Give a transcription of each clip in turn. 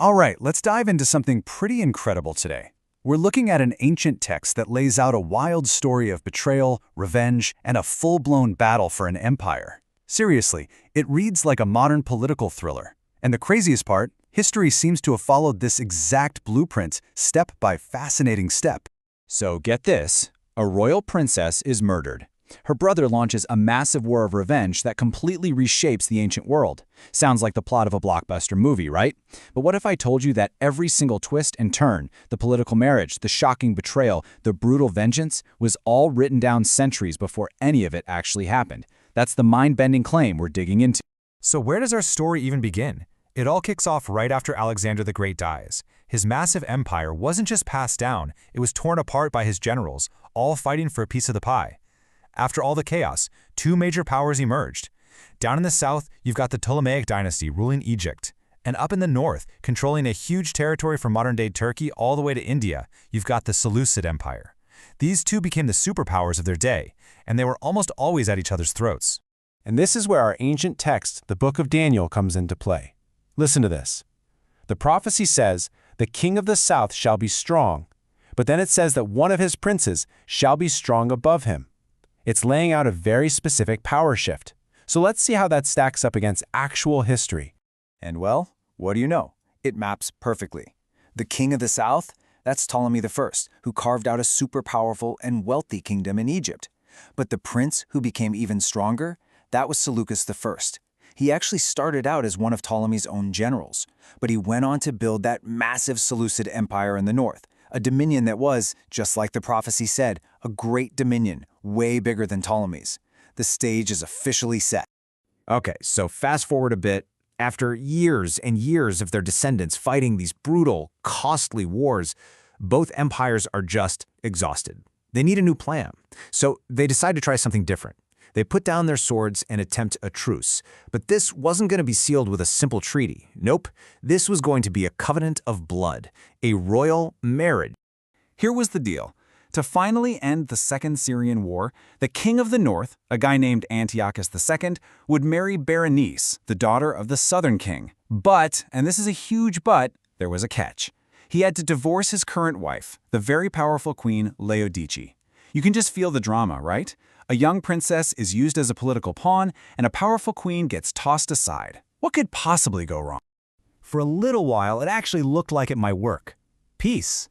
All right, let's dive into something pretty incredible today. We're looking at an ancient text that lays out a wild story of betrayal, revenge, and a full-blown battle for an empire. Seriously, it reads like a modern political thriller. And the craziest part, history seems to have followed this exact blueprint step by fascinating step. So get this, a royal princess is murdered. Her brother launches a massive war of revenge that completely reshapes the ancient world. Sounds like the plot of a blockbuster movie, right? But what if I told you that every single twist and turn, the political marriage, the shocking betrayal, the brutal vengeance, was all written down centuries before any of it actually happened? That's the mind-bending claim we're digging into. So where does our story even begin? It all kicks off right after Alexander the Great dies. His massive empire wasn't just passed down, it was torn apart by his generals, all fighting for a piece of the pie. After all the chaos, two major powers emerged. Down in the south, you've got the Ptolemaic dynasty ruling Egypt. And up in the north, controlling a huge territory from modern-day Turkey all the way to India, you've got the Seleucid Empire. These two became the superpowers of their day, and they were almost always at each other's throats. And this is where our ancient text, the Book of Daniel, comes into play. Listen to this. The prophecy says, "The king of the south shall be strong," but then it says that one of his princes shall be strong above him. It's laying out a very specific power shift. So let's see how that stacks up against actual history. And well, what do you know? It maps perfectly. The king of the south? That's Ptolemy I, who carved out a super powerful and wealthy kingdom in Egypt. But the prince who became even stronger? That was Seleucus I. He actually started out as one of Ptolemy's own generals, but he went on to build that massive Seleucid empire in the north, a dominion that was, just like the prophecy said, a great dominion, way bigger than Ptolemy's. The stage is officially set. Okay, so fast forward a bit. After years and years of their descendants fighting these brutal, costly wars, both empires are just exhausted. They need a new plan. So they decide to try something different. They put down their swords and attempt a truce. But this wasn't going to be sealed with a simple treaty. Nope, this was going to be a covenant of blood, a royal marriage. Here was the deal. To finally end the Second Syrian War, the king of the north, a guy named Antiochus II, would marry Berenice, the daughter of the southern king. But, and this is a huge but, there was a catch. He had to divorce his current wife, the very powerful queen Laodice. You can just feel the drama, right? A young princess is used as a political pawn, and a powerful queen gets tossed aside. What could possibly go wrong? For a little while, it actually looked like it might work. Peace.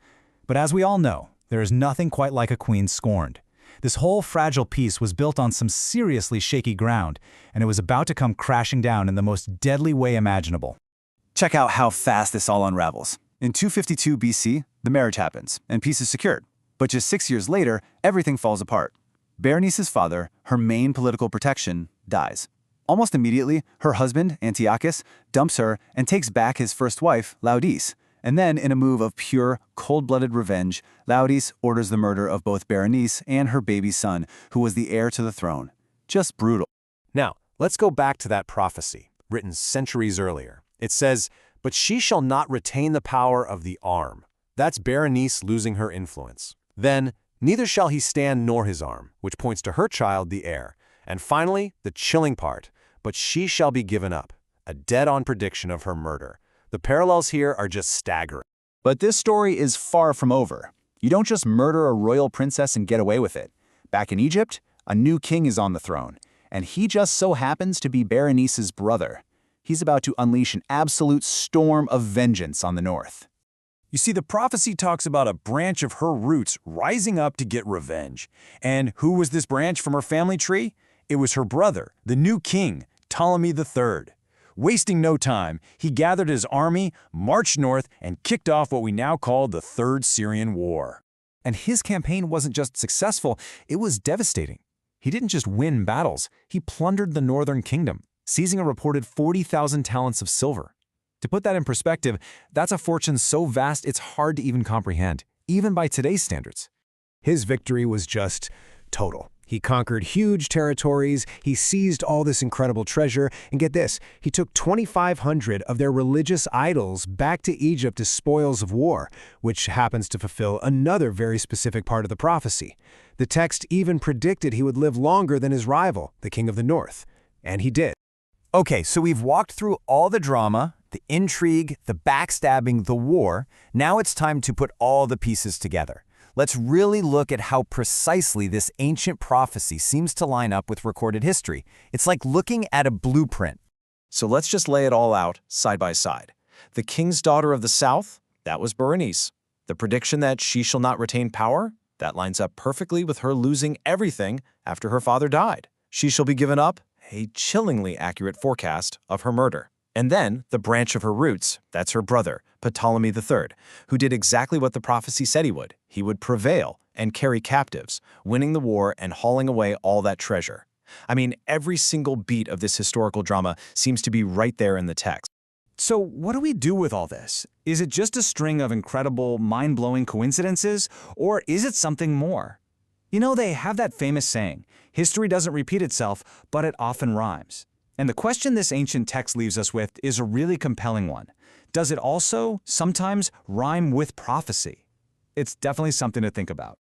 But as we all know, there is nothing quite like a queen scorned. This whole fragile peace was built on some seriously shaky ground, and it was about to come crashing down in the most deadly way imaginable. Check out how fast this all unravels. In 252 BC, the marriage happens, and peace is secured. But just 6 years later, everything falls apart. Berenice's father, her main political protection, dies. Almost immediately, her husband, Antiochus, dumps her and takes back his first wife, Laodice. And then, in a move of pure, cold-blooded revenge, Laodice orders the murder of both Berenice and her baby son, who was the heir to the throne. Just brutal. Now, let's go back to that prophecy, written centuries earlier. It says, "But she shall not retain the power of the arm." That's Berenice losing her influence. Then, "Neither shall he stand nor his arm," which points to her child, the heir. And finally, the chilling part, "But she shall be given up," a dead-on prediction of her murder. The parallels here are just staggering. But this story is far from over. You don't just murder a royal princess and get away with it. Back in Egypt, a new king is on the throne, and he just so happens to be Berenice's brother. He's about to unleash an absolute storm of vengeance on the north. You see, the prophecy talks about a branch of her roots rising up to get revenge. And who was this branch from her family tree? It was her brother, the new king, Ptolemy III. Wasting no time, he gathered his army, marched north, and kicked off what we now call the Third Syrian War. And his campaign wasn't just successful, it was devastating. He didn't just win battles, he plundered the northern kingdom, seizing a reported 40,000 talents of silver. To put that in perspective, that's a fortune so vast it's hard to even comprehend, even by today's standards. His victory was just total. He conquered huge territories, he seized all this incredible treasure, and get this, he took 2,500 of their religious idols back to Egypt as spoils of war, which happens to fulfill another very specific part of the prophecy. The text even predicted he would live longer than his rival, the king of the north. And he did. Okay, so we've walked through all the drama The intrigue, the backstabbing, the war. Now it's time to put all the pieces together. Let's really look at how precisely this ancient prophecy seems to line up with recorded history. It's like looking at a blueprint. So let's just lay it all out side by side. The king's daughter of the south, that was Berenice. The prediction that she shall not retain power, that lines up perfectly with her losing everything after her father died. She shall be given up, a chillingly accurate forecast of her murder. And then the branch of her roots, that's her brother, Ptolemy III, who did exactly what the prophecy said he would. He would prevail and carry captives, winning the war and hauling away all that treasure. I mean, every single beat of this historical drama seems to be right there in the text. So what do we do with all this? Is it just a string of incredible, mind-blowing coincidences, or is it something more? You know, they have that famous saying, history doesn't repeat itself, but it often rhymes. And the question this ancient text leaves us with is a really compelling one. Does it also sometimes rhyme with prophecy? It's definitely something to think about.